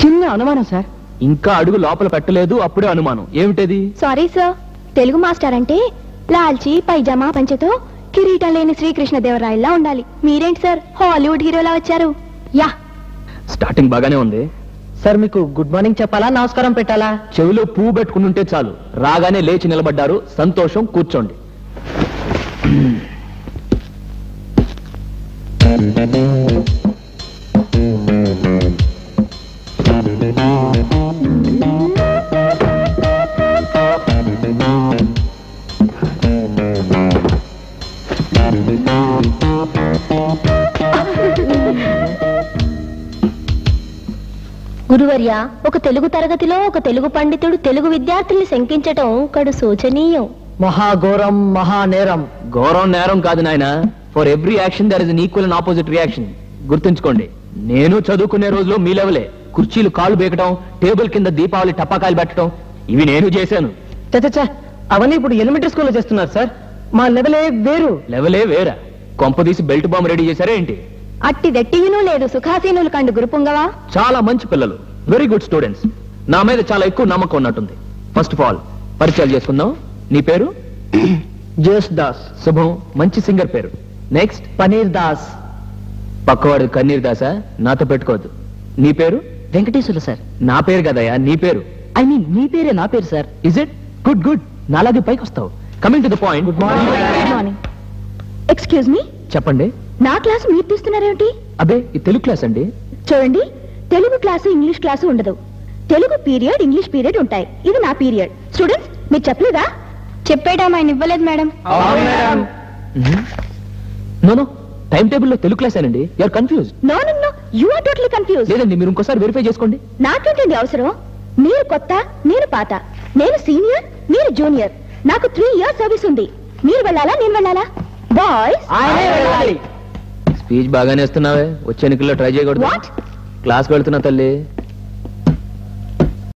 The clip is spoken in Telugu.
చిన్న అనుమానం సార్. ఇంకా అడుగు లోపల పెట్టలేదు, అప్పుడే అనుమానం. ఏమిటది? సారీ సార్, తెలుగు మాస్టర్ అంటే లాల్చి పైజామా పంచెతో కిరీటం లేని శ్రీకృష్ణదేవరాయల్లా ఉండాలి. మీరేంటి సార్ హాలీవుడ్ హీరోలా వచ్చారు? యా, స్టార్టింగ్ బాగానే ఉంది సార్. మీకు గుడ్ మార్నింగ్ చెప్పాలా, నమస్కారం పెట్టాలా? చెవిలో పువ్వు పెట్టుకుంటుంటే చాలు. రాగానే లేచి నిలబడ్డారు, సంతోషం. కూర్చోండి. గురువర్య, ఒక తెలుగు తరగతిలో ఒక తెలుగు పండితుడు తెలుగు విద్యార్థుల్ని శంకించటం కడు శోచనీయం. మహాఘోరం, మహానేరం. ఘోరం నేరం కాదు నాయన. For every action there is an equal and opposite reaction. గుర్తుంచుకోండి, నేను చదువుకునే రోజులో మీ లెవెలే. కుర్చీలు కాళ్ళు బేకటం, టేబుల్ కింద దీపావళి టపాకాయలు పెట్టడం, ఇవి నేను చేశాను. చచ్చా, అవన్నీ ఇప్పుడు ఎలిమెంటరీ స్కూల్లో చేస్తున్నారు సార్. మా లెవెలే వేరు. లెవెలే వేరా? కొంపదీసి బెల్ట్ బాంబు రెడీ చేశారా ఏంటి? అట్టి దట్టియును లేదు సుఖాసీనులు కండు గురుపుంగవా. చాలా మంచి పిల్లలు, వెరీ గుడ్ స్టూడెంట్స్. నా మీద చాలా ఎక్కువ నమ్మకం ఉన్నట్టుంది. ఫస్ట్ ఆఫ్ ఆల్ పరిచయాలు చేసుకుందాం. నీ పేరు? జోస్ దాస్. శుభం, మంచి సింగర్ పేరు. నెక్స్ట్? పనీర్ దాస్. పక్కవాడు కన్నీర్ దాసా? నాతో పెట్టుకోవద్దు. నీ పేరు? వెంకటేశ్వర్లు సార్. నా పేరు కదయ్యా, నీ పేరు. ఐ మీన్ మీ పేరే నా పేరు sir. Is it? Good good, నాలాగే పైకి వస్తావు. Coming to the point. Good good morning. Excuse me, చెప్పండి. నా క్లాస్ మీరు తీస్తున్నారేమిటి? అబే, ఈ తెలుగు క్లాస్ అండి. చూడండి, తెలుగు క్లాసు ఇంగ్లీష్ క్లాసు ఉండదు. తెలుగు పీరియడ్, ఇంగ్లీష్ పీరియడ్ ఉంటాయి. ఇది నా పీరియడ్. స్టూడెంట్స్, మీరు చెప్పలేదా? చెప్పేయడం ఆయన ఇవ్వలేదు మేడం. నో నో, టైం టేబుల్లో తెలుగు క్లాస్ అండి. You are confuse. No no no, you are totally confuse. లేదండి, మీరు ఇంకోసారి వెరిఫై చేసుకోండి. నాకేంటండి అవసరం? మీరు కొత్త, నేను పాత. నేను సీనియర్, మీరు జూనియర్. నాకు 3 years సర్వీస్ ఉంది. మీరు వెళ్ళాలా, నేను వెళ్ళాలా? బాయ్స్, స్పీచ్ బాగానే ఇస్తున్నావే. వచ్చే ఎన్నికల్లో ట్రై చేయకూడదు. What? క్లాస్ వెళ్తున్నా తల్లి.